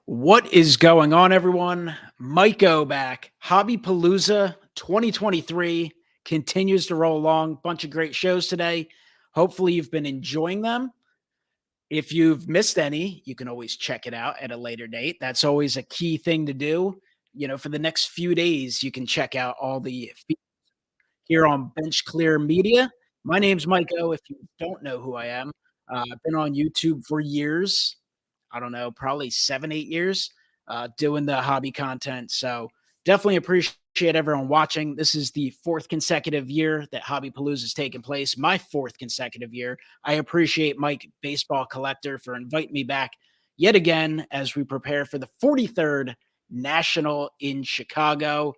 What is going on, everyone? MikeO back. Hobby Palooza 2023 continues to roll along. Bunch of great shows today. Hopefully, you've been enjoying them. If you've missed any, you can always check it out at a later date. That's always a key thing to do. For the next few days, you can check out all the here on Bench Clear Media. My name's MikeO. If you don't know who I am, I've been on YouTube for years. I don't know, probably 7, 8 years doing the hobby content. So definitely appreciate everyone watching. This is the fourth consecutive year that Hobby Palooza has taken place. My fourth consecutive year. I appreciate Mike, Baseball Collector, for inviting me back yet again as we prepare for the 43rd National in Chicago.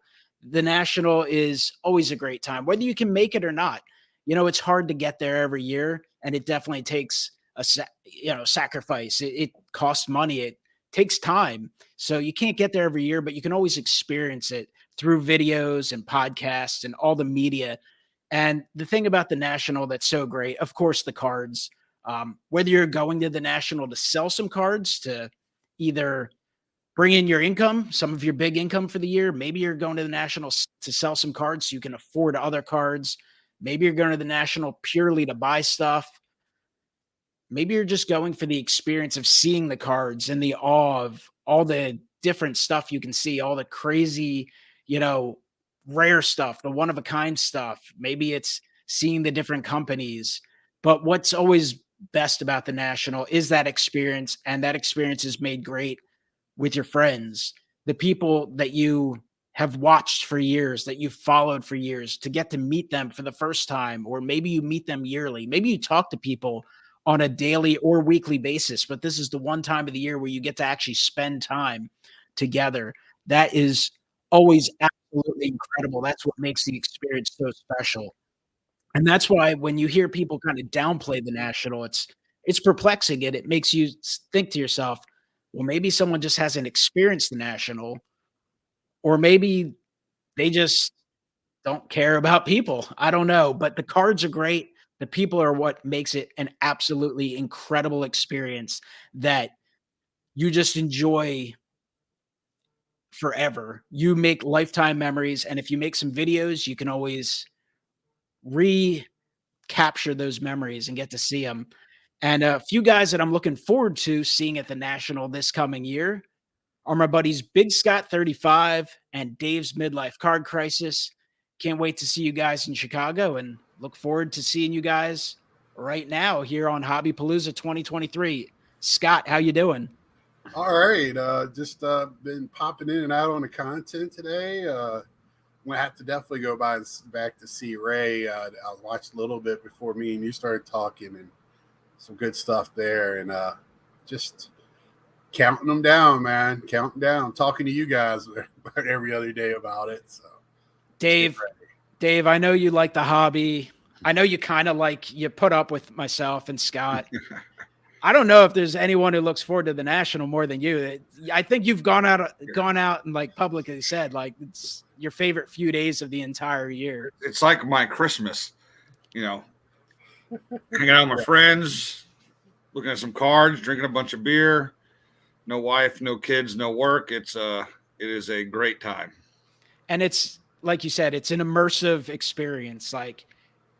The National is always a great time, whether you can make it or not. It's hard to get there every year, and it definitely takes sacrifice. It costs money. It takes time. So you can't get there every year, but you can always experience it through videos and podcasts and all the media. And the thing about the National that's so great, of course, the cards. Whether you're going to the National to sell some cards to either bring in your income, some of your big income for the year. Maybe you're going to the National to sell some cards so you can afford other cards. Maybe you're going to the National purely to buy stuff. Maybe you're just going for the experience of seeing the cards and the awe of all the different stuff you can see, all the crazy, rare stuff, the one of a kind stuff. Maybe it's seeing the different companies. But what's always best about the National is that experience, and that experience is made great with your friends, the people that you have watched for years, that you've followed for years, to get to meet them for the first time, or maybe you meet them yearly. Maybe you talk to people on a daily or weekly basis, but this is the one time of the year where you get to actually spend time together. That is always absolutely incredible. That's what makes the experience so special. And that's why when you hear people kind of downplay the National, it's perplexing, and it makes you think to yourself, well, maybe someone just hasn't experienced the National, or maybe they just don't care about people. I don't know, but the cards are great. The people are what makes it an absolutely incredible experience that you just enjoy forever. You make lifetime memories, and if you make some videos, you can always recapture those memories and get to see them. And a few guys that I'm looking forward to seeing at the National this coming year are my buddies Big Scott 35 and Dave's Midlife Card Crisis. Can't wait to see you guys in Chicago, and look forward to seeing you guys right now here on Hobby Palooza 2023. Scott, how you doing? All right, just been popping in and out on the content today. We have to definitely go back to see Ray. I watched a little bit before me and you started talking, and some good stuff there. And just counting them down, man. Counting down. Talking to you guys about every other day about it. So, Dave, I know you like the hobby. I know you kind of you put up with myself and Scott. I don't know if there's anyone who looks forward to the National more than you. I think you've gone out and publicly said it's your favorite few days of the entire year. It's like my Christmas, hanging out with my friends, looking at some cards, drinking a bunch of beer. No wife, no kids, no work. It is a great time. And it's like you said, it's an immersive experience. Like,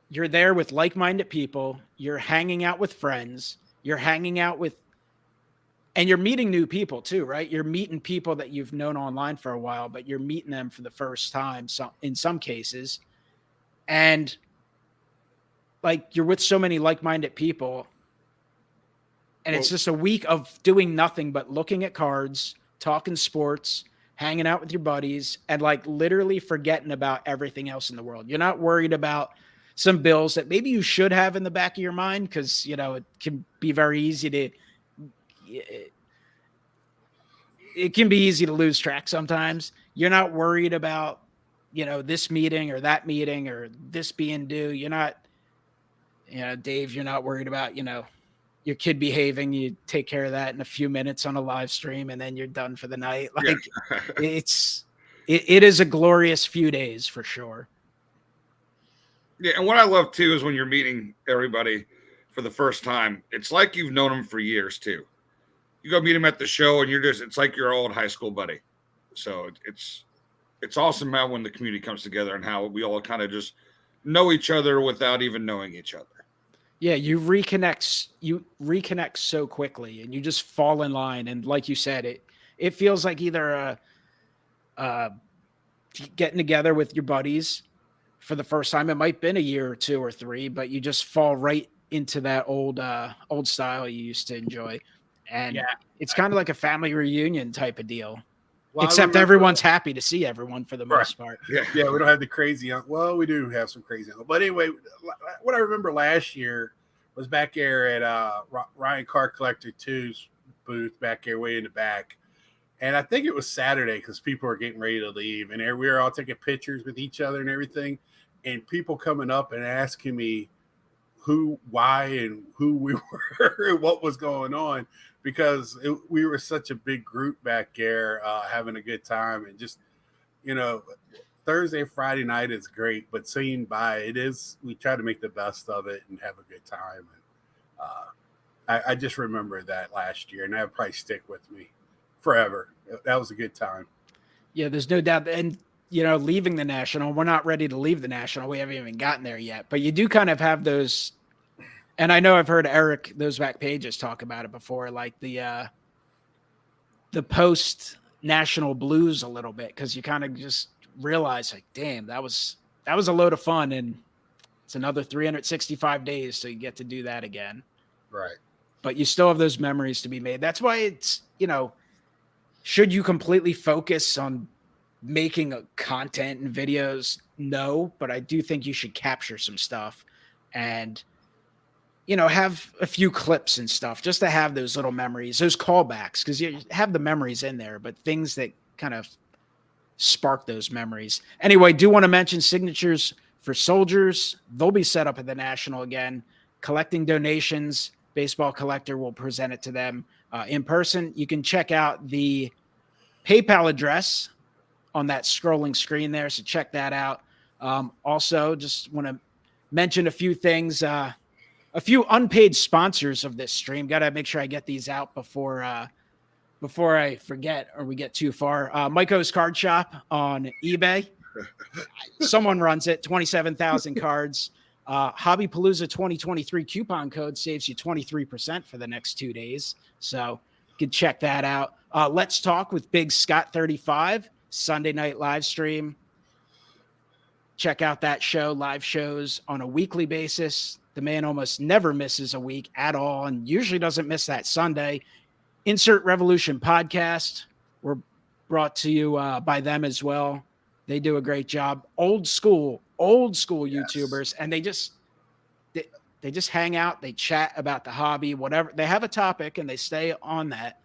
you're there with like-minded people, you're hanging out with friends, you're hanging out with, and you're meeting new people too, right? You're meeting people that you've known online for a while, but you're meeting them for the first time, in some cases. And you're with so many like-minded people, and it's just a week of doing nothing but looking at cards, talking sports, hanging out with your buddies, and literally forgetting about everything else in the world. You're not worried about some bills that maybe you should have in the back of your mind, because it can be very easy to lose track sometimes. You're not worried about this meeting or that meeting or this being due. You're not, Dave, you're not worried about your kid behaving. You take care of that in a few minutes on a live stream, and then you're done for the night. It is a glorious few days for sure. Yeah, and what I love too is when you're meeting everybody for the first time, it's like you've known them for years too. you go meet him at the show, and it's like your old high school buddy. So it's awesome how when the community comes together and how we all kind of just know each other without even knowing each other. Yeah, you reconnect so quickly, and you just fall in line. And like you said, it feels like either getting together with your buddies for the first time. It might have been a year or 2 or 3, but you just fall right into that old style you used to enjoy. And it's kind of like a family reunion type of deal. Well, except everyone's happy to see everyone for the most part. Yeah, we don't have the crazy. Well, we do have some crazy. But anyway, what I remember last year was back there at Ryan Car Collector 2's booth back there way in the back. And I think it was Saturday because people were getting ready to leave. And we were all taking pictures with each other and everything. And people coming up and asking me why and who we were and what was going on. Because we were such a big group back there having a good time. And just, Thursday, Friday night is great. But seeing we try to make the best of it and have a good time. And I just remember that last year. And that'll probably stick with me forever. That was a good time. Yeah, there's no doubt. And, leaving the National, we're not ready to leave the National. We haven't even gotten there yet. But you do kind of have those, and I know I've heard Eric, those back pages, talk about it before, like the post-National blues a little bit, because you kind of just realize, like, damn, that was a load of fun, and it's another 365 days so you get to do that again. Right. But you still have those memories to be made. That's why it's, should you completely focus on making content and videos? No, but I do think you should capture some stuff and, have a few clips and stuff just to have those little memories, those callbacks, because you have the memories in there, but things that kind of spark those memories. Anyway, do want to mention signatures for soldiers. They'll be set up at the National again, collecting donations. Baseball Collector will present it to them in person. You can check out the PayPal address on that scrolling screen there, so check that out. Also, just want to mention a few things. A few unpaid sponsors of this stream. Got to make sure I get these out before I forget or we get too far. MikeO's Card Shop on eBay. Someone runs it. 27,000 cards. Hobby Palooza 2023 coupon code saves you 23% for the next 2 days. So you can check that out. Let's Talk with Big Scott 35, Sunday night live stream. Check out that show, live shows on a weekly basis. The man almost never misses a week at all and usually doesn't miss that Sunday. Insert Revolution podcast. We're brought to you by them as well. They do a great job. Old school YouTubers, and they just hang out. They chat about the hobby, whatever. They have a topic and they stay on that.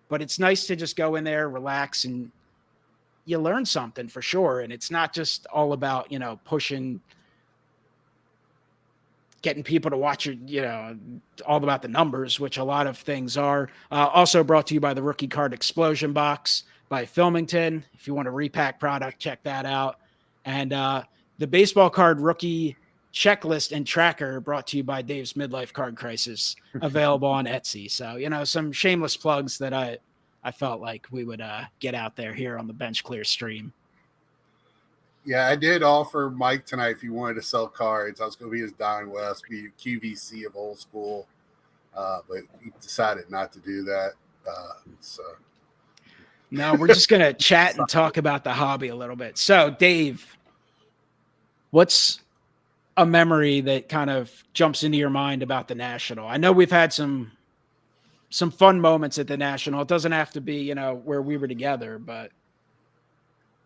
But it's nice to just go in there, relax, and you learn something for sure. And it's not just all about, pushing, getting people to watch your, all about the numbers, which a lot of things are. Also brought to you by the Rookie Card Explosion Box by Filmington. If you want a repack product, check that out. And the Baseball Card Rookie Checklist and Tracker brought to you by Dave's Midlife Card Crisis, available on Etsy. So, some shameless plugs that I felt like we would get out there here on the Bench Clear stream. Yeah, I did offer Mike tonight if he wanted to sell cards. I was going to be his Don West, be QVC of old school, but he decided not to do that. No, we're just going to chat and talk about the hobby a little bit. So, Dave, what's a memory that kind of jumps into your mind about the National? I know we've had some fun moments at the National. It doesn't have to be, where we were together, but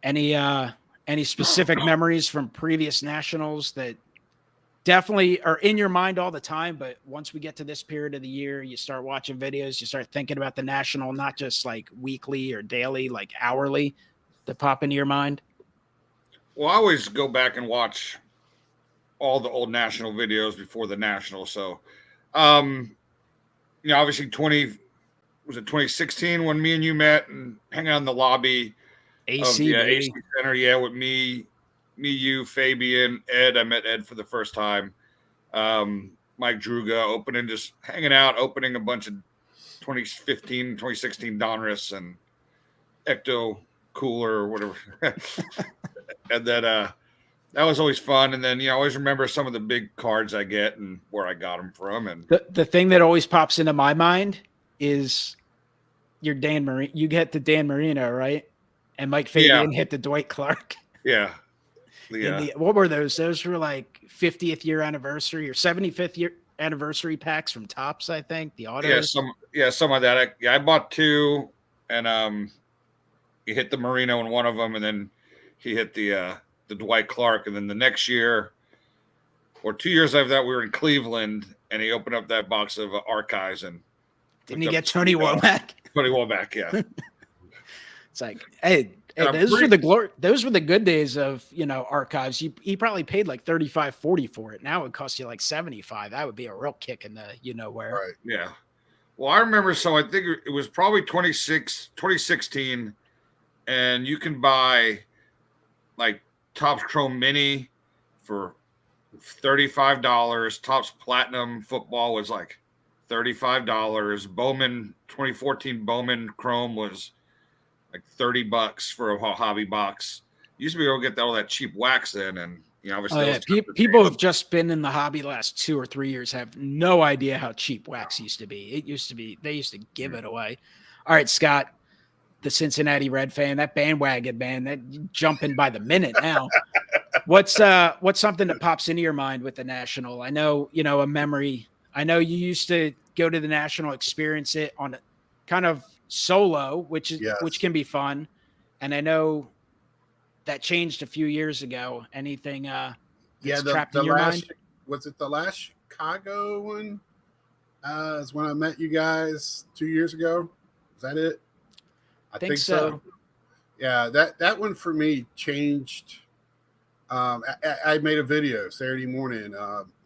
any specific memories from previous Nationals that definitely are in your mind all the time, but once we get to this period of the year, you start watching videos, you start thinking about the National, not just like weekly or daily, like hourly, that pop into your mind? Well, I always go back and watch all the old National videos before the National. So, obviously 2016 when me and you met and hanging out in the lobby AC, AC Center. Yeah, with me, you, Fabian, Ed. I met Ed for the first time. Mike Druga just hanging out, opening a bunch of 2015, 2016 Donruss and Ecto Cooler or whatever. And then that was always fun. And then, I always remember some of the big cards I get and where I got them from. And the thing that always pops into my mind is your Dan Marino. You get the Dan Marino, right? And Mike Fabian hit the Dwight Clark. Yeah. What were those? Those were like 50th year anniversary or 75th year anniversary packs from Topps, I think. The autos. Some of that. I bought two, and he hit the Marino in one of them, and then he hit the Dwight Clark, and then the next year or 2 years after that, we were in Cleveland, and he opened up that box of archives and didn't he get Tony Womack? Tony Womack, yeah. It's like, hey, those were the good days of, archives. He probably paid like 35, 40 for it. Now it costs you like 75. That would be a real kick in the where. Right. Yeah. Well, I remember, so I think it was probably 2016, and you can buy like Topps Chrome Mini for $35. Topps Platinum Football was like $35. Bowman 2014 Bowman Chrome was like $30 for a hobby box. You used to be able to get all that cheap wax in, and obviously people have just been in the hobby last 2 or 3 years have no idea how cheap wax used to be. They used to give it away. All right, Scott, the Cincinnati Red fan, that bandwagon man, that jumping by the minute now. What's something that pops into your mind with the National? I know, a memory. I know you used to go to the National, experience it on a kind of solo, which can be fun. And I know that changed a few years ago. Anything trapped in your mind? Was it the last Chicago one? Is when I met you guys 2 years ago. Is that it? I think so. Yeah, that one for me changed. I made a video Saturday morning.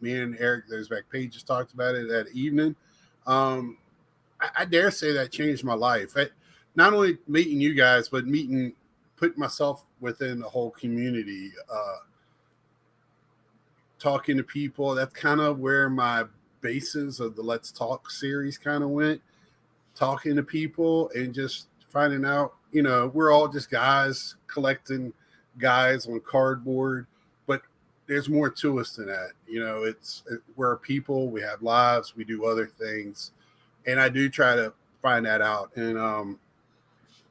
Me and Eric Page just talked about it that evening. I dare say that changed my life. Not only meeting you guys, but putting myself within the whole community, talking to people. That's kind of where my basis of the Let's Talk series kind of went, talking to people and just finding out, we're all just guys collecting guys on cardboard, but there's more to us than that. We're people, we have lives, we do other things. And I do try to find that out. And,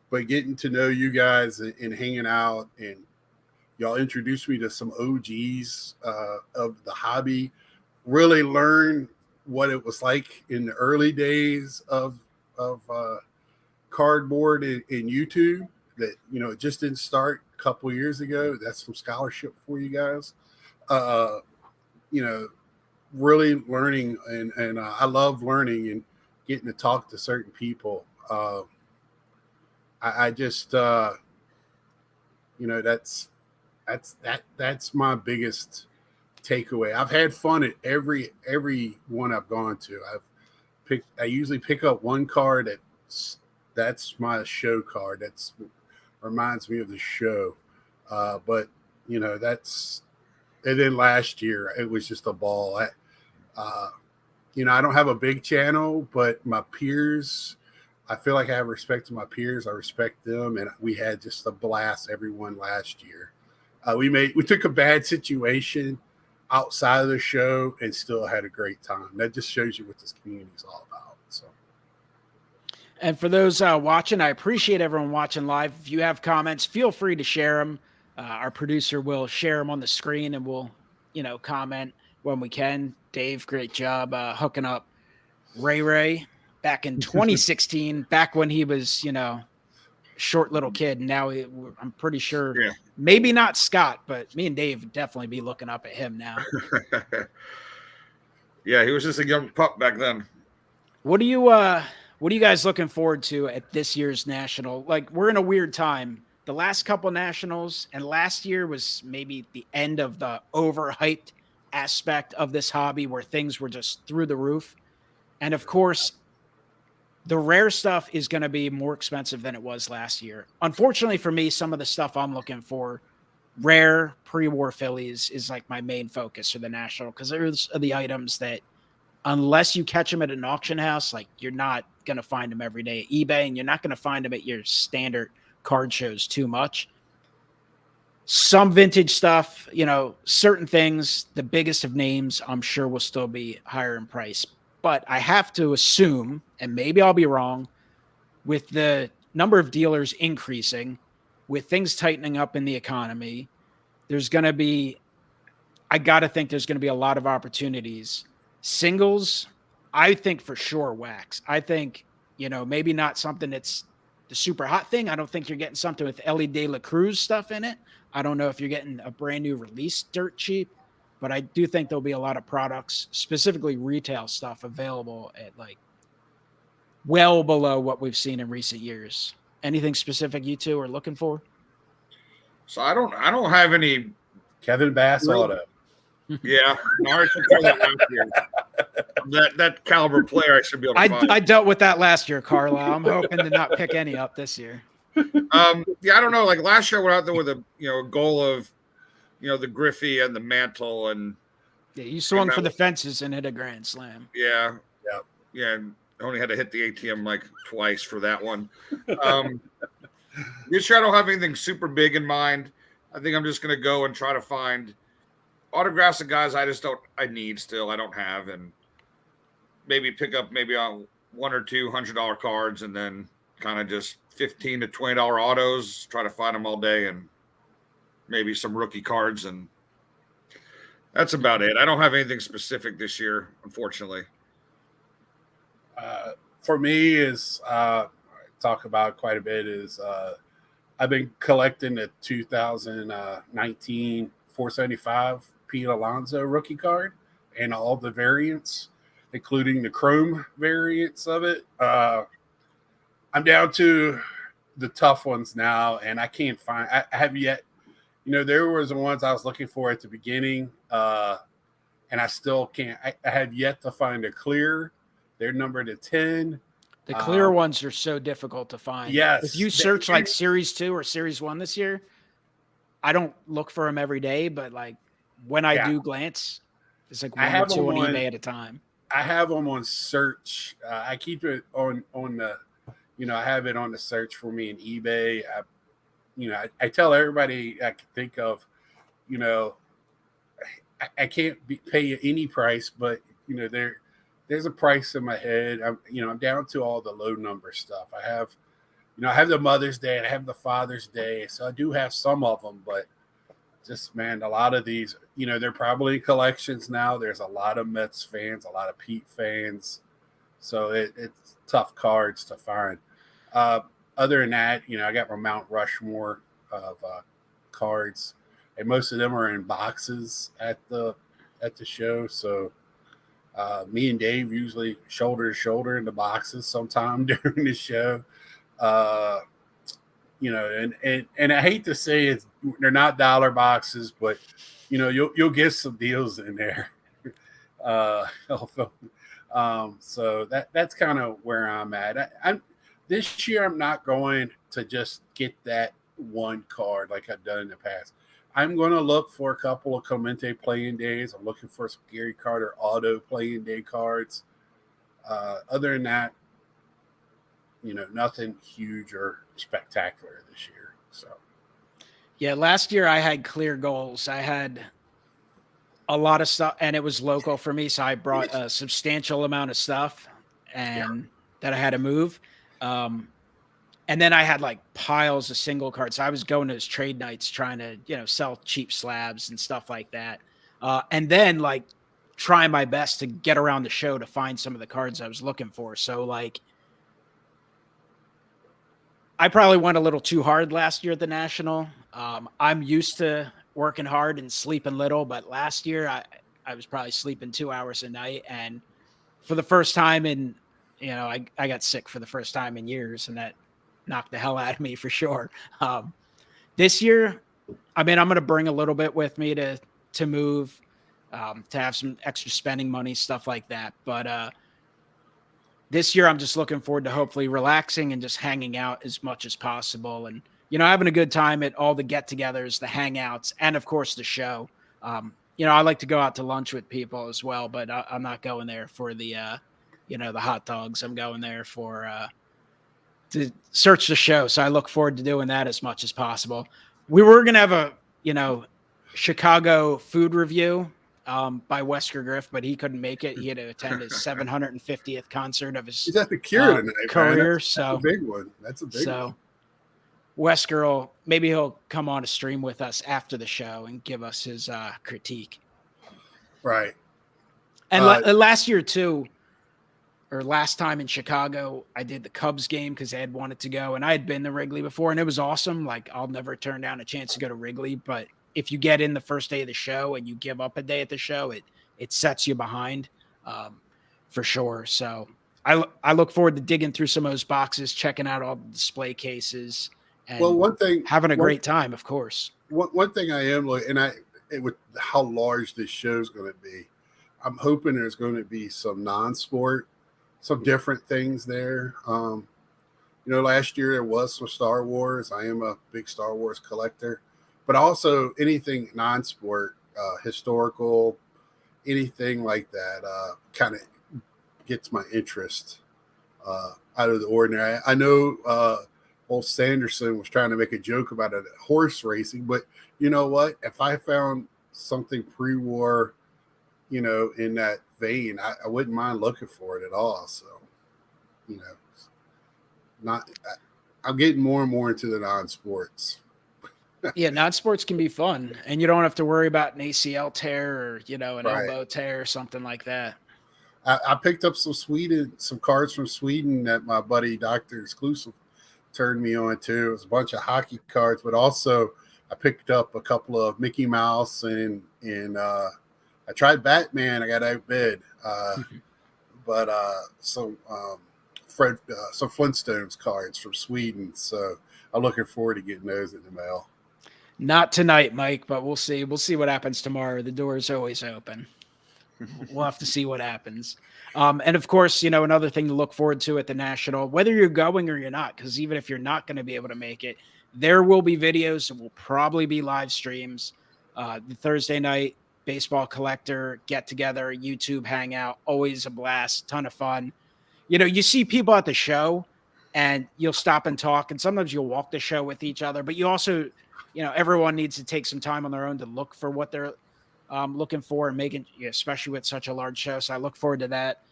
but getting to know you guys and hanging out, and y'all introduced me to some OGs of the hobby, really learn what it was like in the early days of cardboard and YouTube, that, it just didn't start a couple years ago. That's some scholarship for you guys. Really learning, and I love learning and getting to talk to certain people. I just, that's my biggest takeaway. I've had fun at every one I've gone to. I usually pick up one card that's my show card. That's reminds me of the show. But and then last year it was just a ball. I don't have a big channel, but my peers, I feel like I have respect to my peers. I respect them, and we had just a blast, everyone, last year. We took a bad situation outside of the show and still had a great time. That just shows you what this community is all about. So, and for those watching, I appreciate everyone watching live. If you have comments, feel free to share them. Our producer will share them on the screen, and we'll, comment when we can. Dave, great job hooking up Ray back in 2016, back when he was, short little kid. And now I'm pretty sure, maybe not Scott, but me and Dave would definitely be looking up at him now. Yeah, he was just a young pup back then. What are you guys looking forward to at this year's National? Like, we're in a weird time. The last couple Nationals and last year was maybe the end of the overhyped aspect of this hobby where things were just through the roof. And of course, the rare stuff is going to be more expensive than it was last year. Unfortunately for me, some of the stuff I'm looking for, rare pre-war Phillies, is like my main focus for the National, because those are the items that, unless you catch them at an auction house, like, you're not going to find them every day at eBay, and you're not going to find them at your standard card shows too much. Some vintage stuff, certain things, the biggest of names, I'm sure will still be higher in price. But I have to assume, and maybe I'll be wrong, with the number of dealers increasing, with things tightening up in the economy, I got to think there's going to be a lot of opportunities. Singles, I think for sure wax. I think, maybe not something that's the super hot thing. I don't think you're getting something with Ellie De La Cruz stuff in it. I don't know if you're getting a brand new release dirt cheap, but I do think there'll be a lot of products, specifically retail stuff, available at like well below what we've seen in recent years. Anything specific you two are looking for? So I don't have any. Kevin Bass auto. Yeah, no, I should tell that last year. That caliber player, I should be able to find. I dealt with that last year, Carla. I'm hoping to not pick any up this year. Yeah, I don't know. Like last year, I went out there with a goal of the Griffey and the Mantle, and you swung for the fences and hit a grand slam. Yeah. And only had to hit the ATM like twice for that one. This year, I don't have anything super big in mind. I think I'm just going to go and try to find autographs of guys I need still, I don't have, and maybe pick up on $1 or $2 $100 cards, and then kind of just $15 to $20 autos, try to find them all day, and maybe some rookie cards, and that's about it. I don't have anything specific this year, unfortunately. For me, is talk about quite a bit is I've been collecting the 2019 475 Pete Alonso rookie card and all the variants, including the chrome variants of it. I'm down to the tough ones now, and I can't find. I have yet. There was the ones I was looking for at the beginning, and I still can't. I have yet to find a clear. They're numbered at 10. The clear ones are so difficult to find. Yes. If you search like Series 2 or Series 1 this year, I don't look for them every day, but like when I do glance, it's like one or two on eBay at a time. I have them on search. I keep it on the, I have it on the search for me in eBay. I tell everybody I can think of, I can't pay you any price, but there's a price in my head. I'm down to all the low number stuff. I have the Mother's Day and I have the Father's Day. So I do have some of them, but just, man, a lot of these, they're probably collections now. There's a lot of Mets fans, a lot of Pete fans. So it's tough cards to find. Other than that, I got my Mount Rushmore of cards, and most of them are in boxes at the show. So me and Dave usually shoulder to shoulder in the boxes sometime during the show. And I hate to say they're not dollar boxes, but you'll get some deals in there. So that's kind of where I'm at. This year I'm not going to just get that one card like I've done in the past. I'm going to look for a couple of Clemente playing days. I'm looking for some Gary Carter auto playing day cards. Other than that, nothing huge or spectacular this year. So, yeah, last year I had clear goals. I had a lot of stuff, and it was local for me, so I brought a substantial amount of stuff, and that I had to move. And then I had like piles of single cards. So I was going to his trade nights trying to, sell cheap slabs and stuff like that. And then like trying my best to get around the show to find some of the cards I was looking for. So like I probably went a little too hard last year at the National. I'm used to working hard and sleeping little, but last year I was probably sleeping 2 hours a night. And for the first time I got sick for the first time in years, and that knocked the hell out of me for sure. This year, I'm going to bring a little bit with me to move, to have some extra spending money, stuff like that. But this year, I'm just looking forward to hopefully relaxing and just hanging out as much as possible. And, having a good time at all the get-togethers, the hangouts, and of course the show. I like to go out to lunch with people as well, but I'm not going there for the the hot dogs. I'm going there for to search the show. So I look forward to doing that as much as possible. We were going to have a, Chicago food review by Wesker Griff, but he couldn't make it. He had to attend his 750th concert of his He's at the Cure tonight, career. man. That's a big one. That's a big one. Wesker maybe he'll come on a stream with us after the show and give us his critique. Right. And last year too, or last time in Chicago, I did the Cubs game because Ed wanted to go, and I had been to Wrigley before, and it was awesome. Like, I'll never turn down a chance to go to Wrigley, but if you get in the first day of the show and you give up a day at the show, it sets you behind for sure. So I look forward to digging through some of those boxes, checking out all the display cases, and having a great time, of course. One thing I am looking, with how large this show is going to be, I'm hoping there's going to be some non-sport, some different things there. Last year there was some Star Wars. I am a big Star Wars collector, but also anything non-sport, historical, anything like that kind of gets my interest out of the ordinary. I know old Sanderson was trying to make a joke about it, horse racing, but you know what? If I found something pre-war, in that vein, I wouldn't mind looking for it at all. So, I'm getting more and more into the non-sports. Yeah, non-sports can be fun, and you don't have to worry about an ACL tear or an elbow tear or something like that. I picked up some cards from Sweden that my buddy Dr. Exclusive turned me on to. It was a bunch of hockey cards, but also I picked up a couple of Mickey Mouse and I tried Batman. I got outbid, but some Flintstones cards from Sweden. So I'm looking forward to getting those in the mail. Not tonight, Mike, but we'll see. We'll see what happens tomorrow. The door is always open. We'll have to see what happens. And of course, another thing to look forward to at the National, whether you're going or you're not, because even if you're not going to be able to make it, there will be videos and will probably be live streams. The Thursday night baseball collector get together, YouTube hangout, always a blast, ton of fun. You see people at the show and you'll stop and talk, and sometimes you'll walk the show with each other, but you also, everyone needs to take some time on their own to look for what they're looking for and making, especially with such a large show. So I look forward to that.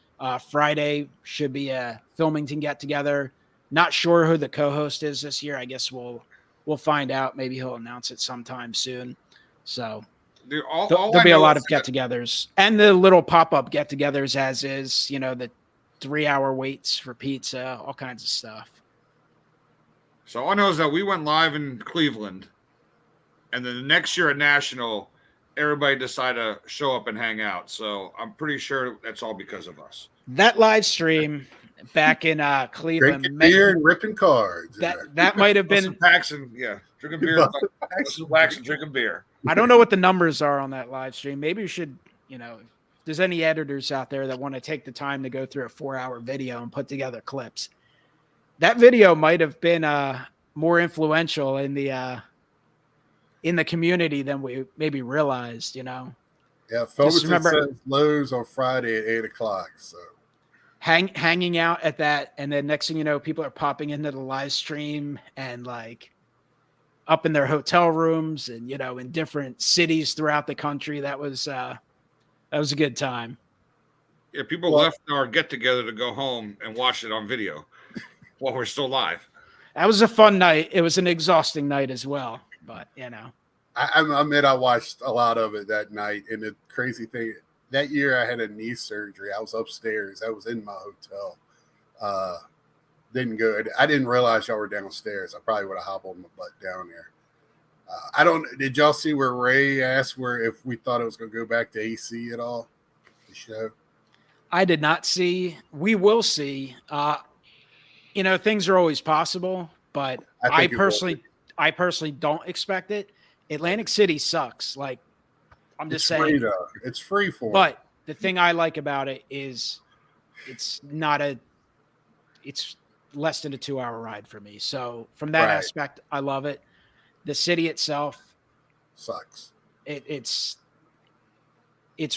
Friday should be a Filmington get together. Not sure who the co-host is this year. I guess we'll find out. Maybe he'll announce it sometime soon. So there'll be a lot of get-togethers and the little pop-up get-togethers as is, the 3-hour waits for pizza, all kinds of stuff. So all I know is that we went live in Cleveland, and then the next year at National, everybody decided to show up and hang out. So I'm pretty sure that's all because of us. That live stream back in Cleveland, drinking beer and ripping cards. That might have been packs and drinking beer, wax and drinking beer. I don't know what the numbers are on that live stream. Maybe we should, if there's any editors out there that want to take the time to go through a 4-hour video and put together clips, that video might have been more influential in the community than we maybe realized. Yeah, Filmington says Lowe's on Friday at 8:00. So hanging out at that, and then next thing you know, people are popping into the live stream and up in their hotel rooms and in different cities throughout the country. That was a good time. Yeah, people left our get together to go home and watch it on video while we're still live. That was a fun night. It was an exhausting night as well, but I admit I watched a lot of it that night. And the crazy thing, that year I had a knee surgery. I was upstairs. I was in my hotel. Didn't go. I didn't realize y'all were downstairs. I probably would have hobbled my butt down there. Did y'all see where Ray asked if we thought it was going to go back to AC at all? The show. I did not see. We will see. Things are always possible, but I personally don't expect it. Atlantic City sucks. I'm just saying. Free, though. It's free for. But the thing I like about it is it's less than a 2-hour ride for me. So from that aspect, I love it. The city itself sucks. It's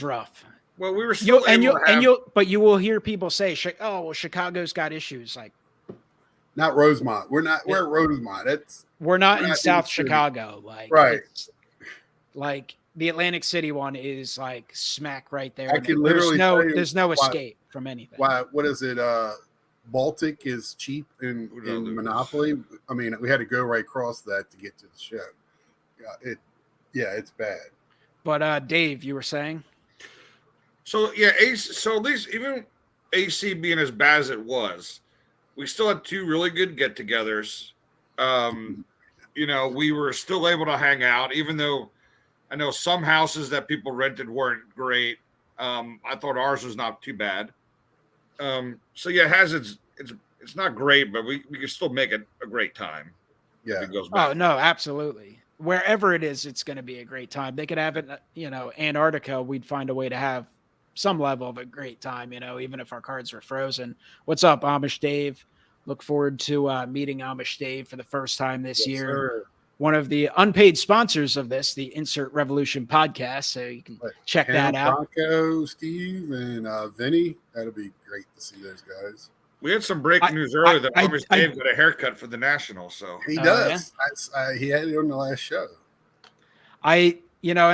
rough. Well, we were still but you will hear people say, "Oh, well, Chicago's got issues." Like, not Rosemont. We're at Rosemont. We're not in South Chicago. Like, right. It's like the Atlantic City one is like smack right there. I can literally there's no escape from anything. Why? What is it? Baltic is cheap in Monopoly. I mean, we had to go right across that to get to the show. It's bad. But Dave, you were saying? So yeah, so at least even AC being as bad as it was, we still had two really good get-togethers. We were still able to hang out, even though I know some houses that people rented weren't great. I thought ours was not too bad. So yeah, it has it's not great, but we can still make it a great time. Yeah. If it goes back. Oh no, absolutely. Wherever it is, it's going to be a great time. They could have it, Antarctica. We'd find a way to have some level of a great time, even if our cards were frozen. What's up, Amish Dave? Look forward to meeting Amish Dave for the first time this year. Sir. One of the unpaid sponsors of this, the Insert Revolution podcast. So you can check that out. Bronco, Steve, and Vinny. That'll be great to see those guys. We had some breaking news earlier that Amish Dave got a haircut for the National. So he does. Yeah? He had it on the last show. And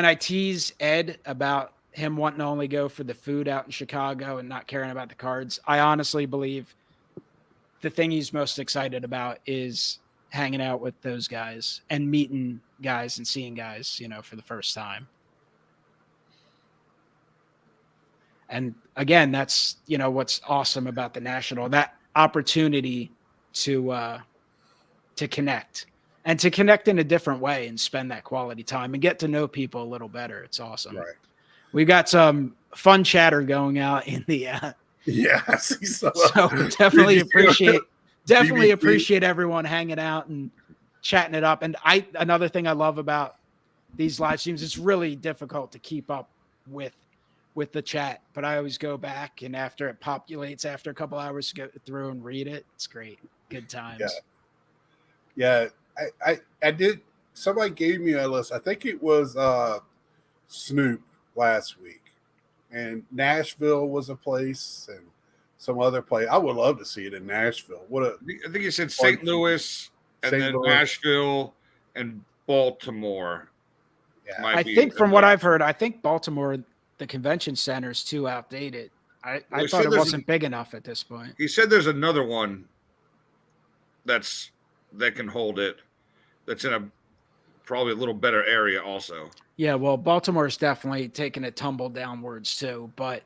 I tease Ed about him wanting to only go for the food out in Chicago and not caring about the cards. I honestly believe the thing he's most excited about is hanging out with those guys and meeting guys and seeing guys, for the first time. And again, that's, what's awesome about the National, that opportunity to connect and to connect in a different way and spend that quality time and get to know people a little better. It's awesome. Right. We've got some fun chatter going out in the, yes. So definitely appreciate everyone hanging out and chatting it up. And another thing I love about these live streams, it's really difficult to keep up with the chat, but I always go back, and after it populates, after a couple hours to go through and read it, it's great. Good times. Yeah. I did. Somebody gave me a list. I think it was Snoop last week, and Nashville was a place, and some other place. I would love to see it in Nashville. I think you said St. Louis, and then Nashville and Baltimore. Yeah. I think from what I've heard, I think Baltimore, the convention center is too outdated. I thought it wasn't big enough at this point. He said there's another one that can hold it. That's in a probably a little better area also. Yeah, well, Baltimore's definitely taken a tumble downwards too, but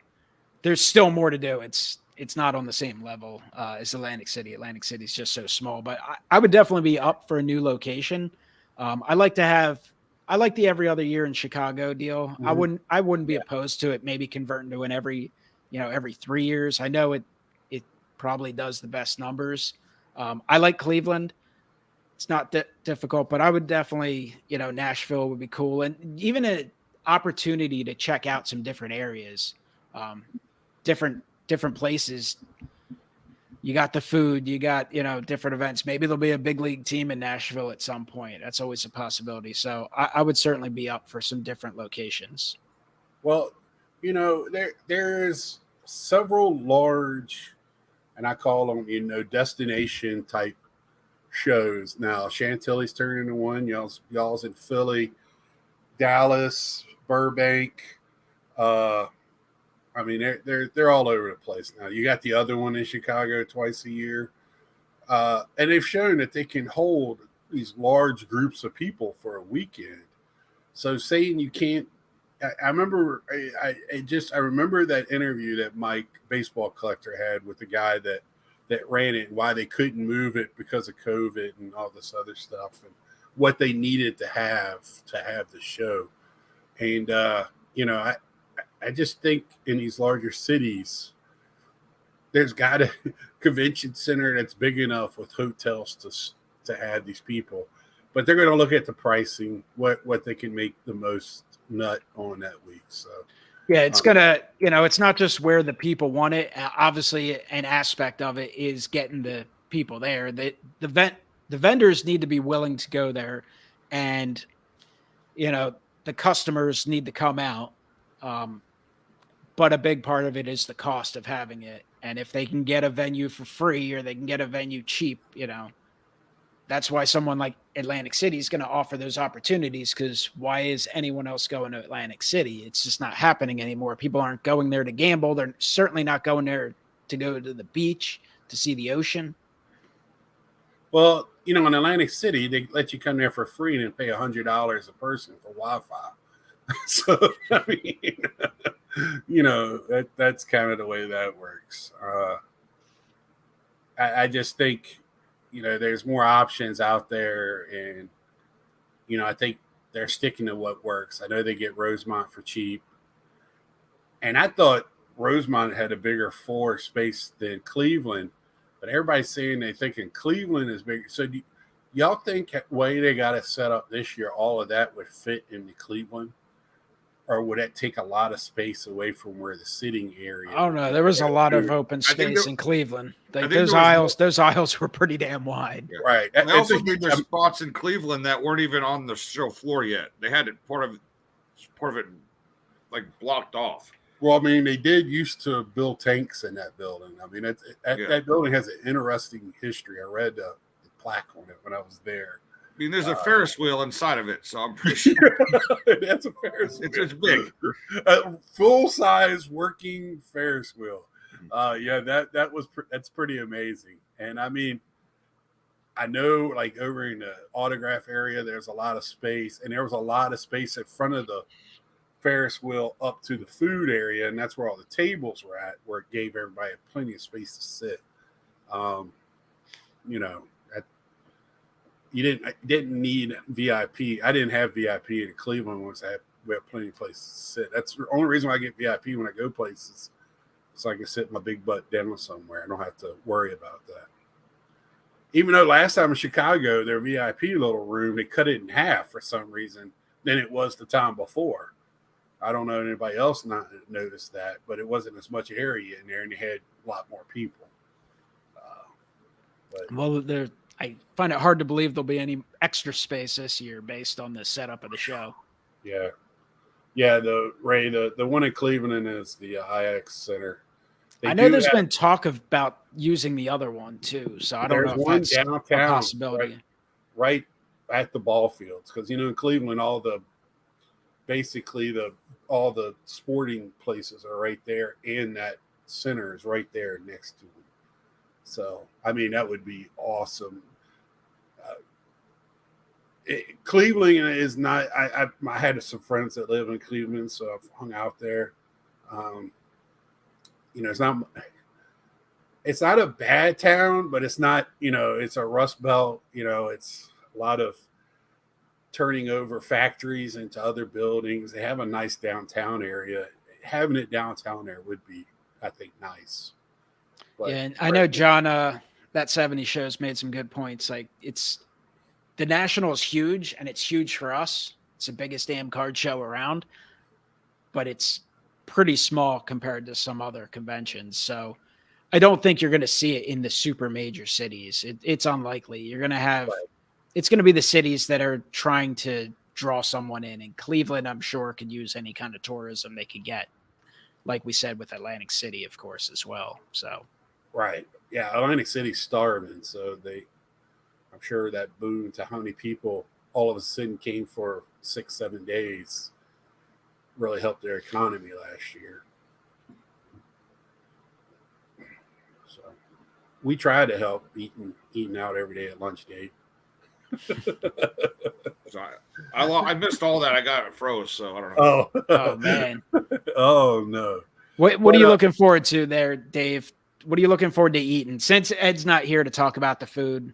there's still more to do. It's not on the same level as Atlantic City. Atlantic City is just so small, but I would definitely be up for a new location. I like the every other year in Chicago deal. Mm-hmm. I wouldn't be opposed to it. Maybe converting to an every 3 years. I know it probably does the best numbers. I like Cleveland. It's not difficult, but I would definitely, Nashville would be cool. And even an opportunity to check out some different areas, different places. You got the food, you got, different events. Maybe there'll be a big league team in Nashville at some point. That's always a possibility. So I would certainly be up for some different locations. Well, there's several large, and I call them, destination type shows. Now, Chantilly's turning into one. Y'all's in Philly, Dallas, Burbank. I mean, they're all over the place now. You got the other one in Chicago twice a year. And they've shown that they can hold these large groups of people for a weekend. So saying you can't, I remember that interview that Mike, baseball collector, had with the guy that ran it, and why they couldn't move it because of COVID and all this other stuff, and what they needed to have the show. And, I just think in these larger cities, there's got a convention center that's big enough with hotels to have these people. But they're going to look at the pricing, what they can make the most nut on that week. So yeah, it's gonna, it's not just where the people want it. Obviously, an aspect of it is getting the people there. The vendors need to be willing to go there, and the customers need to come out. but a big part of it is the cost of having it. And if they can get a venue for free or they can get a venue cheap, that's why someone like Atlantic City is going to offer those opportunities, because why is anyone else going to Atlantic City? It's just not happening anymore. People aren't going there to gamble. They're certainly not going there to go to the beach, to see the ocean. Well, in Atlantic City, they let you come there for free and then pay $100 a person for Wi-Fi. So, I mean, that's kind of the way that works. I just think, there's more options out there, and, I think they're sticking to what works. I know they get Rosemont for cheap, and I thought Rosemont had a bigger floor space than Cleveland, but everybody's saying they thinking Cleveland is bigger. So y'all think the way they got it set up this year, all of that would fit into Cleveland? Or would that take a lot of space away from where the sitting area? I don't know. There was a lot of open space in Cleveland. Those aisles were pretty damn wide. Yeah. Right. They also made their spots in Cleveland that weren't even on the show floor yet. They had it part of it like blocked off. Well, I mean, they did used to build tanks in that building. I mean, that building has an interesting history. I read the plaque on it when I was there. I mean, there's a Ferris wheel inside of it, so I'm pretty sure that's a Ferris wheel. It's big, full size working Ferris wheel. That's pretty amazing. And I mean, I know like over in the autograph area, there's a lot of space, and there was a lot of space in front of the Ferris wheel up to the food area, and that's where all the tables were at, where it gave everybody plenty of space to sit. You didn't need VIP. I didn't have VIP in Cleveland once we had plenty of places to sit. That's the only reason why I get VIP when I go places, so I can sit my big butt down somewhere. I don't have to worry about that. Even though last time in Chicago, their VIP little room, they cut it in half for some reason than it was the time before. I don't know if anybody else not noticed that, but it wasn't as much area in there, and they had a lot more people. I find it hard to believe there'll be any extra space this year based on the setup of the show. Yeah. The one in Cleveland is the IX Center. I know there's been talk about using the other one too, so I don't know if that's downtown, a possibility. Right at the ball fields, because in Cleveland, all the sporting places are right there, and that center is right there next to them. So, I mean, that would be awesome. Cleveland is not. I had some friends that live in Cleveland, so I've hung out there. It's not a bad town, but it's not. It's a rust belt. It's a lot of turning over factories into other buildings. They have a nice downtown area. Having it downtown there would be, I think, nice. But and I know John, that 70 shows made some good points. Like the National is huge, and it's huge for us. It's the biggest damn card show around, but it's pretty small compared to some other conventions. So I don't think you're going to see it in the super major cities. It's unlikely. You're going to have, it's going to be the cities that are trying to draw someone in. And Cleveland, I'm sure, could use any kind of tourism they could get. Like we said with Atlantic City, of course, as well. So. Right. Yeah. Atlantic City's starving. So I'm sure that boon to how many people all of a sudden came for 6-7 days really helped their economy last year. So we try to help eating out every day at lunch date. So I missed all that. I got it froze, so I don't know. Oh man. Oh no. What are you looking forward to there, Dave? What are you looking forward to eating? Since Ed's not here to talk about the food,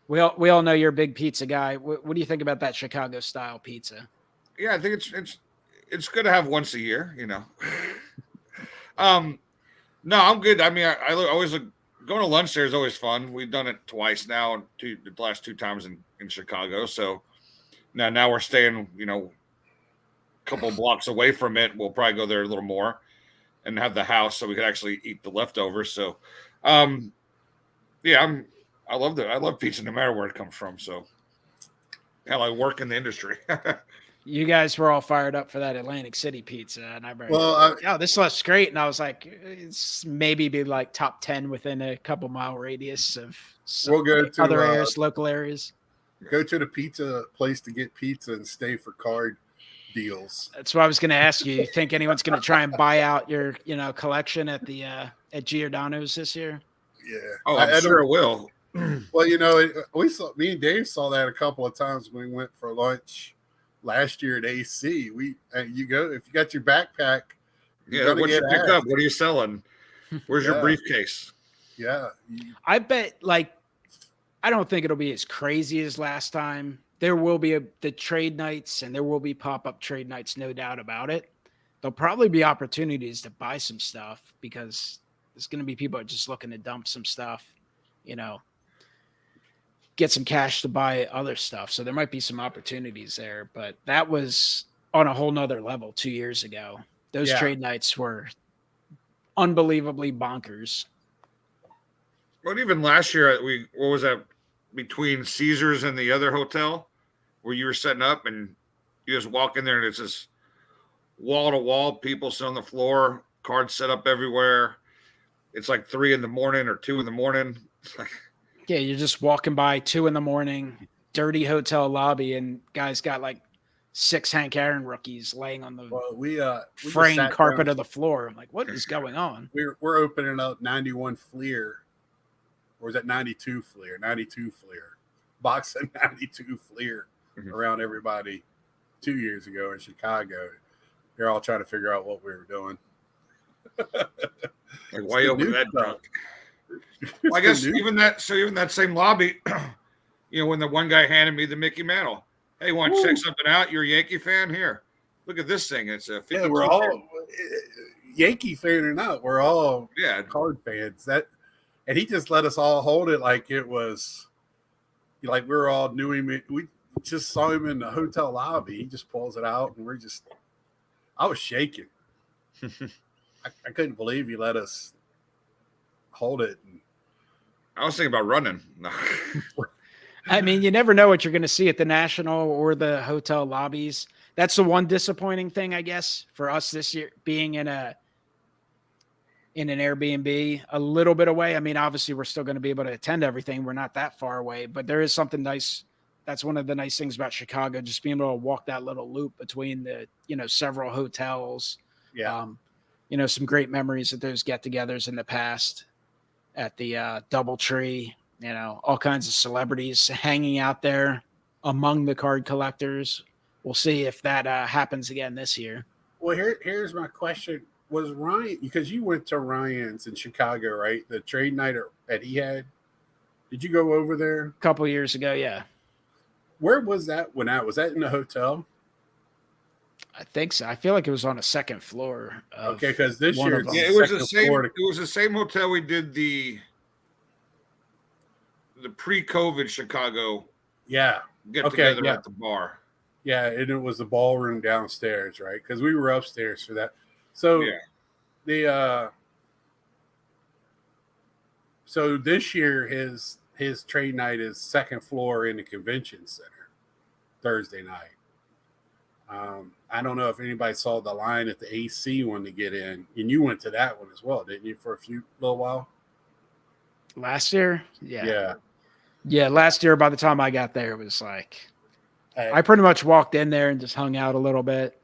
we all know you're a big pizza guy. What do you think about that Chicago style pizza? Yeah, I think it's good to have once a year, No, I'm good. I mean, I always look. Going to lunch there is always fun. We've done it twice now, the last 2 times in Chicago. So now we're staying, a couple blocks away from it. We'll probably go there a little more and have the house so we could actually eat the leftovers. So, I love pizza no matter where it comes from. So, hell, I work in the industry. You guys were all fired up for that Atlantic City pizza, and I remember, Well, oh, this looks great. And I was like, it's maybe be like top 10 within a couple mile radius of we'll go to other areas, local areas. Go to the pizza place to get pizza and stay for card deals. That's what I was going to ask you. You think anyone's going to try and buy out your, collection at the at Giordano's this year? Yeah. Oh, I'm sure it will. Well, me and Dave saw that a couple of times when we went for lunch last year at AC. You go if you got your backpack. Yeah, what you pick up? What are you selling? Where's your briefcase? Yeah, I bet. I don't think it'll be as crazy as last time. There will be the trade nights, and there will be pop-up trade nights, no doubt about it. There'll probably be opportunities to buy some stuff because there's going to be people just looking to dump some stuff, get some cash to buy other stuff. So there might be some opportunities there, but that was on a whole nother level 2 years ago. Those trade nights were unbelievably bonkers. But even last year, what was that between Caesars and the other hotel where you were setting up and you just walk in there and it's just wall to wall, people sit on the floor, cards set up everywhere. It's like 3 a.m. or 2 a.m. It's like, yeah, you're just walking by 2 a.m, dirty hotel lobby, and guys got like 6 Hank Aaron rookies laying on the fraying carpet of the floor. I'm like, what is going on? We're opening up 91 Fleer. Or is that 92 Fleer? 92 Fleer. Box of 92 Fleer around everybody 2 years ago in Chicago. They're all trying to figure out what we were doing. Like, why you open that drunk? Well, I guess even that same lobby, when the one guy handed me the Mickey Mantle. Hey, want to check something out? You're a Yankee fan? Here, look at this thing. It's a 52 we're all Yankee fan or not. We're all card fans. And he just let us all hold it like it was like we were all knew him. We just saw him in the hotel lobby. He just pulls it out, and I was shaking. I couldn't believe he let us hold it. I was thinking about running. No. I mean, you never know what you're going to see at the National or the hotel lobbies. That's the one disappointing thing, I guess, for us this year, being in an Airbnb a little bit away. I mean, obviously we're still going to be able to attend everything. We're not that far away, but there is something nice. That's one of the nice things about Chicago, just being able to walk that little loop between the, several hotels. Yeah. Some great memories of those get-togethers in the past at the DoubleTree, all kinds of celebrities hanging out there among the card collectors. We'll see if that happens again this year. Well, here's my question. Was Ryan, because you went to Ryan's in Chicago, right? The trade night that he had. Did you go over there? A couple of years ago, yeah. Where was that when was that in the hotel? I think so. I feel like it was on a second floor. Okay, because this year it was the same. It was the same hotel we did the pre-COVID Chicago. Yeah. Get together at the bar. Yeah, and it was the ballroom downstairs, right? Because we were upstairs for that. So so this year his trade night is second floor in the convention center, Thursday night. I don't know if anybody saw the line at the AC one to get in, and you went to that one as well, didn't you? For a little while. Last year, yeah. Last year, by the time I got there, it was like I pretty much walked in there and just hung out a little bit.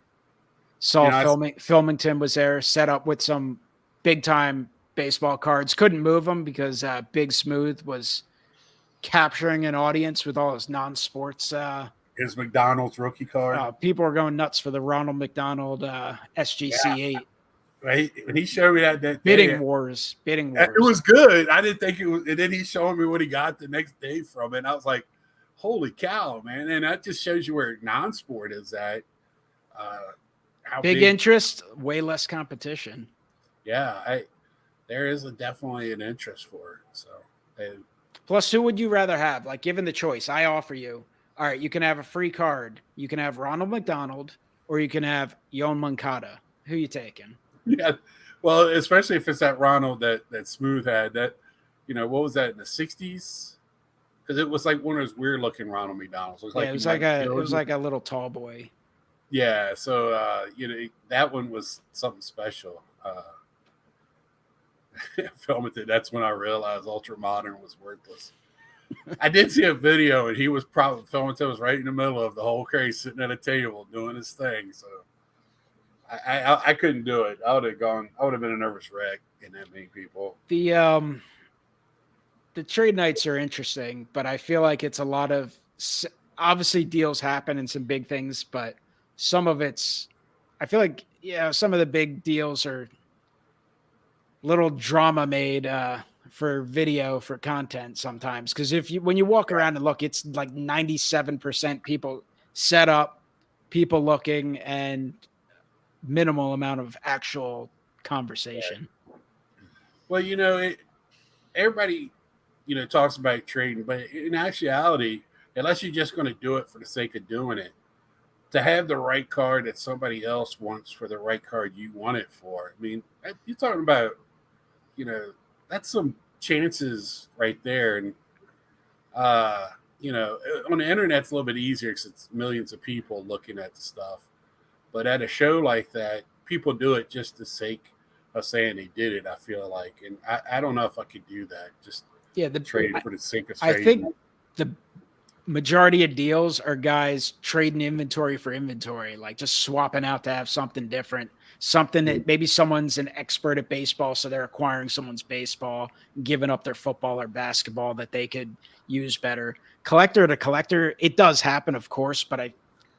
Saw Filmington was there, set up with some big time baseball cards. Couldn't move them because Big Smooth was capturing an audience with all his non-sports. His McDonald's rookie card. People are going nuts for the Ronald McDonald SGC8. Right, when he showed me that bidding wars. It was good. I didn't think it was, and then he showed me what he got the next day from it. And I was like, "Holy cow, man!" And that just shows you where non-sport is at. How big interest, way less competition. Yeah, there is definitely an interest for it. So, plus, who would you rather have? Like, given the choice, I offer you. All right, you can have a free card. You can have Ronald McDonald, or you can have Yoan Moncada. Who you taking? Yeah, well, especially if it's that Ronald that Smooth had. That, what was that in the '60s? Because it was like one of those weird looking Ronald McDonald's. It was like a little tall boy. Yeah, so that one was something special. Filming it, that's when I realized Ultra Modern was worthless. I did see a video, and he was probably filming it was right in the middle of the whole craze, sitting at a table doing his thing. So I couldn't do it. I would have gone. I would have been a nervous wreck in that many people. The trade nights are interesting, but I feel like it's a lot of obviously deals happen and some big things, but some of it's I feel like some of the big deals are little drama made for video for content sometimes, because when you walk around and look, it's like 97% people set up, people looking, and minimal amount of actual conversation. Well, everybody talks about trading, but in actuality, unless you're just going to do it for the sake of doing it, to have the right card that somebody else wants for the right card you want it for. I mean, you're talking about, that's some chances right there. And, on the internet, it's a little bit easier because it's millions of people looking at the stuff. But at a show like that, people do it just the sake of saying they did it, I feel like. And I don't know if I could do that. Just trade for the sake of trading. I think the majority of deals are guys trading inventory for inventory, like just swapping out to have something different, something that maybe someone's an expert at baseball, so they're acquiring someone's baseball, giving up their football or basketball that they could use better. Collector to collector, it does happen, of course, but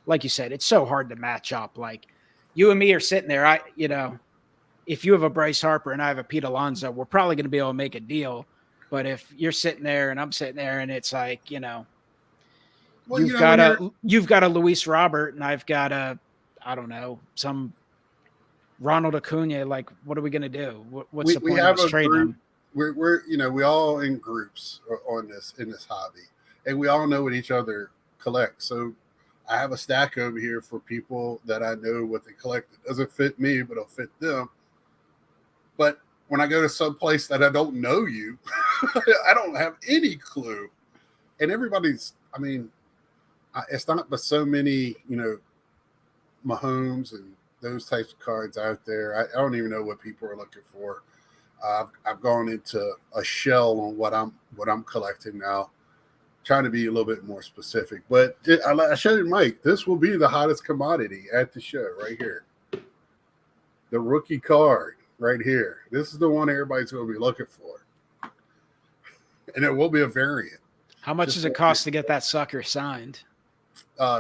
like you said, it's so hard to match up. Like you and me are sitting there, if you have a Bryce Harper and I have a Pete Alonso, we're probably going to be able to make a deal. But if you're sitting there and I'm sitting there and it's like, well, you've got a Luis Robert and I've got I don't know, some Ronald Acuna. Like, what are we going to do? What's the point of us trading them? We're we all in groups in this hobby, and we all know what each other collect. So I have a stack over here for people that I know what they collect. It doesn't fit me, but it'll fit them. But when I go to some place that I don't know you, I don't have any clue. And everybody's, it's not but so many, Mahomes and those types of cards out there. I don't even know what people are looking for. I've gone into a shell on what I'm collecting now, trying to be a little bit more specific. But I showed Mike, this will be the hottest commodity at the show right here. The rookie card right here. This is the one everybody's going to be looking for. And it will be a variant. How much does it cost to get that sucker signed?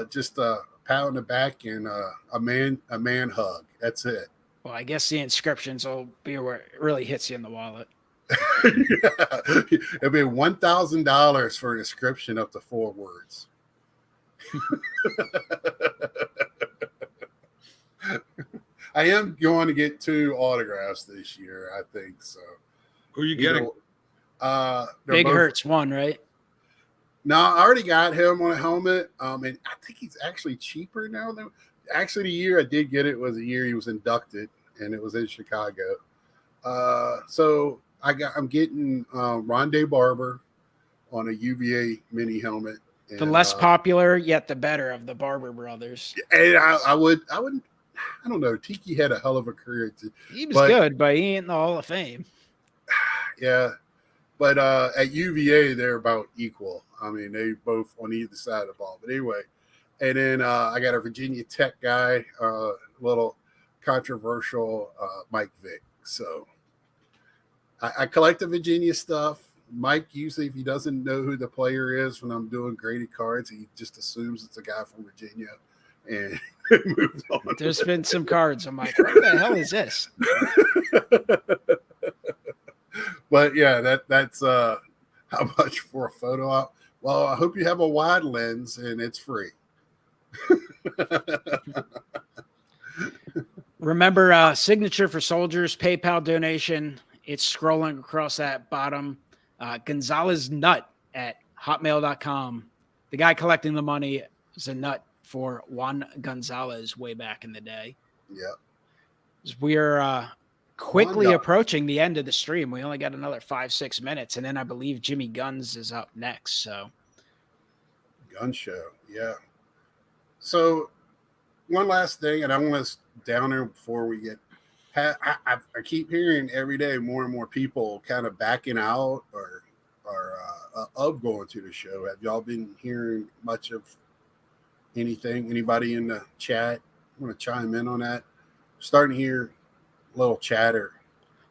Just a pat on the back and a man hug. That's it. Well, I guess the inscriptions will be where it really hits you in the wallet. Yeah. It'll be $1,000 for an inscription up to 4 words. I am going to get 2 autographs this year, I think so. Who are you getting? Big Hurt's one, right? No, I already got him on a helmet. And I think he's actually cheaper now than actually the year I did get it was the year he was inducted, and it was in Chicago. So I'm getting Rondé Barber on a UVA mini helmet. And, the less popular yet the better of the Barber brothers. And I wouldn't. I don't know. Tiki had a hell of a career. He was good, but he ain't in the Hall of Fame. Yeah. But at UVA, they're about equal. I mean, they both on either side of the ball. But anyway, and then I got a Virginia Tech guy, little controversial, Mike Vick. So I collect the Virginia stuff. Mike, usually, if he doesn't know who the player is when I'm doing graded cards, he just assumes it's a guy from Virginia and moves on. There's been some cards. I'm like, what the hell is this? But yeah, that's how much for a photo op. Well, I hope you have a wide lens and it's free. Remember, signature for soldiers, PayPal donation. It's scrolling across that bottom. Gonzalez Nut at hotmail.com. The guy collecting the money is a nut for Juan Gonzalez way back in the day. Yeah. We're quickly approaching the end of the stream. We only got another 5-6 minutes, and then I believe Jimmy Guns is up next. So, gun show, yeah. So one last thing, and I want to down there before we get. I keep hearing every day more and more people kind of backing out or of going to the show. Have y'all been hearing much of anything? Anybody in the chat want to chime in on that? Starting to hear a little chatter.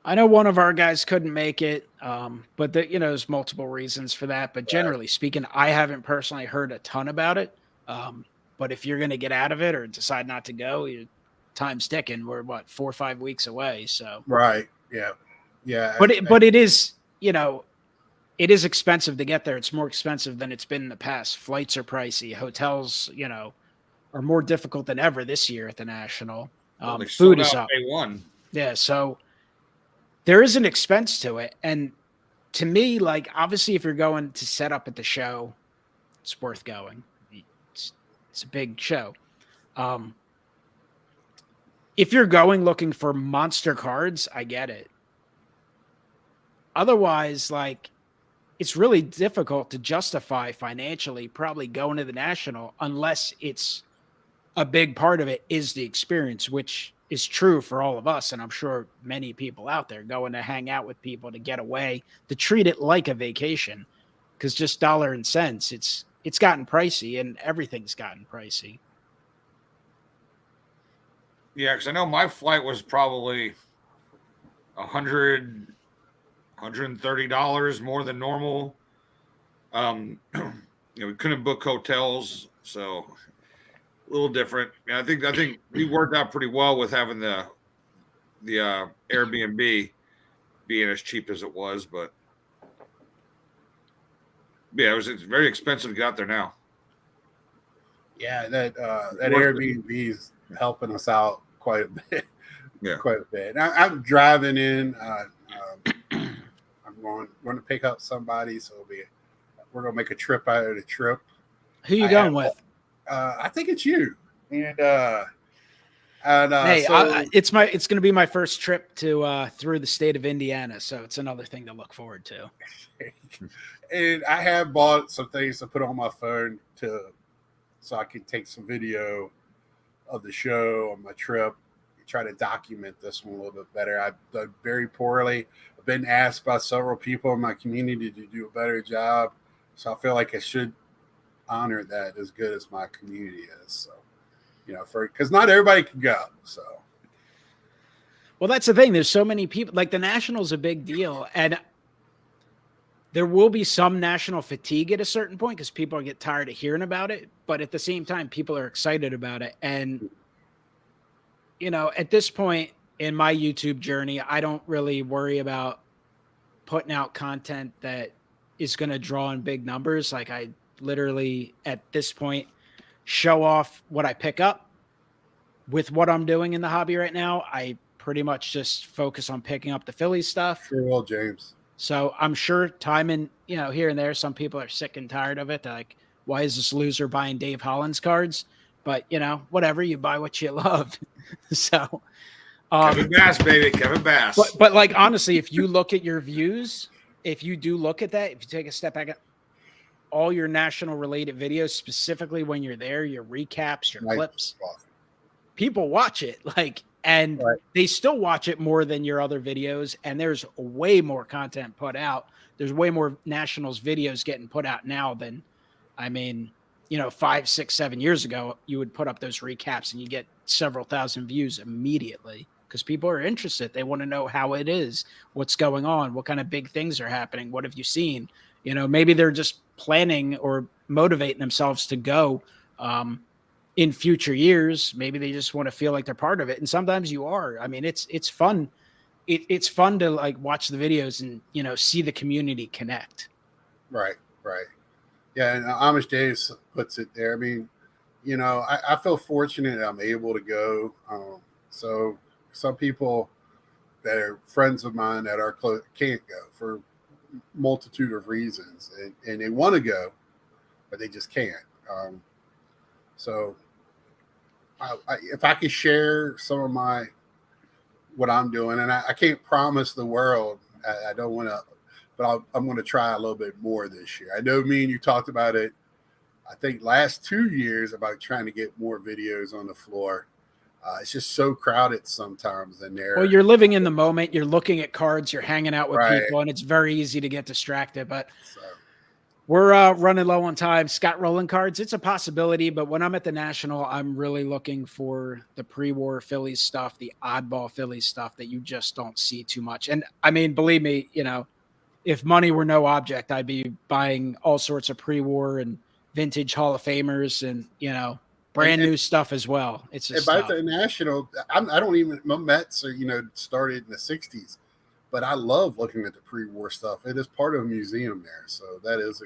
I know one of our guys couldn't make it, but there's multiple reasons for that. But generally speaking, I haven't personally heard a ton about it. But if you're going to get out of it or decide not to go, time's ticking. We're 4 or 5 weeks away. So right, yeah. But it is, it is expensive to get there. It's more expensive than it's been in the past. Flights are pricey. Hotels, are more difficult than ever this year at the National. Food is up. Day 1. Yeah, so there is an expense to it. And to me, like, obviously, if you're going to set up at the show, it's worth going. It's a big show. If you're going looking for monster cards, I get it. Otherwise, like, it's really difficult to justify financially probably going to the National unless it's a big part of it is the experience, which is true for all of us. And I'm sure many people out there going to hang out with people, to get away, to treat it like a vacation, because just dollar and cents, it's gotten pricey, and everything's gotten pricey. Yeah, because I know my flight was probably $130 more than normal. We couldn't book hotels, so a little different. And I think we worked out pretty well with having the Airbnb being as cheap as it was, but yeah, it's very expensive to get out there now. Yeah, that Airbnb is helping us out quite a bit. Yeah, quite a bit. I'm driving in. I'm going to pick up somebody, so we're going to make a trip out of the trip. Who you going with? I think it's you. And hey, it's going to be my first trip to through the state of Indiana, so it's another thing to look forward to. And I have bought some things to put on my phone so I can take some video of the show on my trip. Try to document this one a little bit better. I've done very poorly. I've been asked by several people in my community to do a better job, so I feel like I should honor that as good as my community is. So, because not everybody can go. So, well, that's the thing. There's so many people. Like, the National's a big deal, and there will be some national fatigue at a certain point because people get tired of hearing about it. But at the same time, people are excited about it, and at this point in my YouTube journey, I don't really worry about putting out content that is going to draw in big numbers. Like, I literally, at this point, show off what I pick up with what I'm doing in the hobby right now. I pretty much just focus on picking up the Phillies stuff. Sure will, James. So I'm sure time and, here and there, some people are sick and tired of it. They're like, why is this loser buying Dave Hollins cards? But, whatever, you buy what you love. So Kevin Bass, baby, Kevin Bass. But like, honestly, if you look at your views, if you do look at that, if you take a step back, all your national related videos, specifically when you're there, your recaps, your clips, people watch it, and they still watch it more than your other videos. And there's way more content put out. There's way more Nationals videos getting put out now than, 5, 6, 7 years ago. You would put up those recaps and you get several thousand views immediately because people are interested. They want to know how it is, what's going on, what kind of big things are happening. What have you seen? Maybe they're just planning or motivating themselves to go in future years. Maybe they just want to feel like they're part of it. And sometimes you are. It's fun. It's fun to watch the videos and, see the community connect. Right. Yeah. And Amish Dave puts it there. I feel fortunate that I'm able to go. So some people that are friends of mine that are close can't go for multitude of reasons, and they want to go, but they just can't. So if I could share some of what I'm doing, and I can't promise the world, I don't want to, but I'm going to try a little bit more this year. I know me and you talked about it I think last 2 years about trying to get more videos on the floor. It's just so crowded sometimes in there. Well, you're living in the moment. You're looking at cards. You're hanging out with Right. people, and it's very easy to get distracted. But So, we're running low on time. Scott rolling cards, it's a possibility, but when I'm at the National, I'm really looking for the pre-war Phillies stuff, the oddball Phillies stuff that you just don't see too much. And I mean, believe me, if money were no object, I'd be buying all sorts of pre-war and vintage Hall of Famers and, brand new stuff as well. It's just about the National, I don't even, my Mets are, started in the 60s, but I love looking at the pre-war stuff. It is part of a museum there. So that is a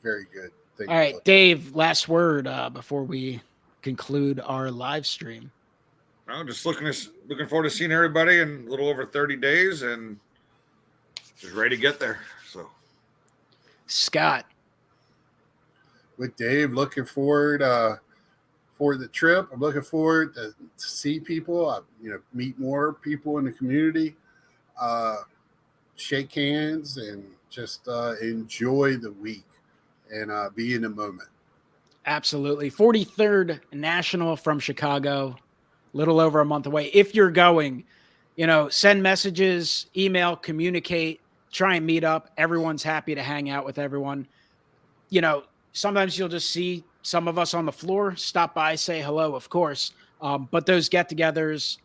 very good thing. All right, Dave, last word before we conclude our live stream. I'm just looking forward to seeing everybody in a little over 30 days and just ready to get there. So, Scott. With Dave, looking forward for the trip. I'm looking forward to see people, meet more people in the community, shake hands, and just enjoy the week and be in the moment. Absolutely. 43rd National from Chicago, little over a month away. If you're going, send messages, email, communicate, try and meet up. Everyone's happy to hang out with everyone. Sometimes you'll just see some of us on the floor, stop by, say hello, of course. But those get-togethers,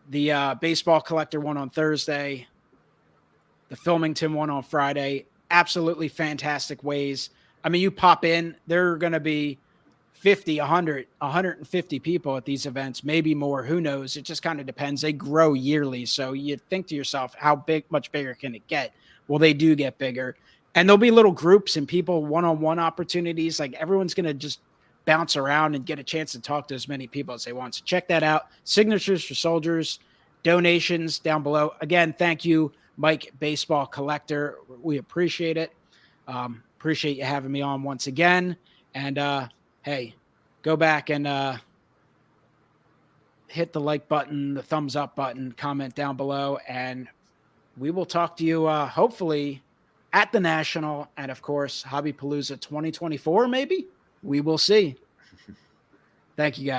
the baseball collector one on Thursday, the Filmington one on Friday, absolutely fantastic ways. I mean, you pop in, there are going to be 50, 100, 150 people at these events, maybe more. Who knows? It just kind of depends. They grow yearly. So you think to yourself, how much bigger can it get? Well, they do get bigger. And there'll be little groups and people, one-on-one opportunities. Like everyone's going to just bounce around and get a chance to talk to as many people as they want. So check that out. Signatures for Soldiers, donations down below. Again, thank you, Mike, Baseball Collector. We appreciate it. Appreciate you having me on once again. And hey, go back and hit the like button, the thumbs up button, comment down below, and we will talk to you hopefully at the National and, of course, Hobby Palooza 2024 maybe. We will see. Thank you, guys.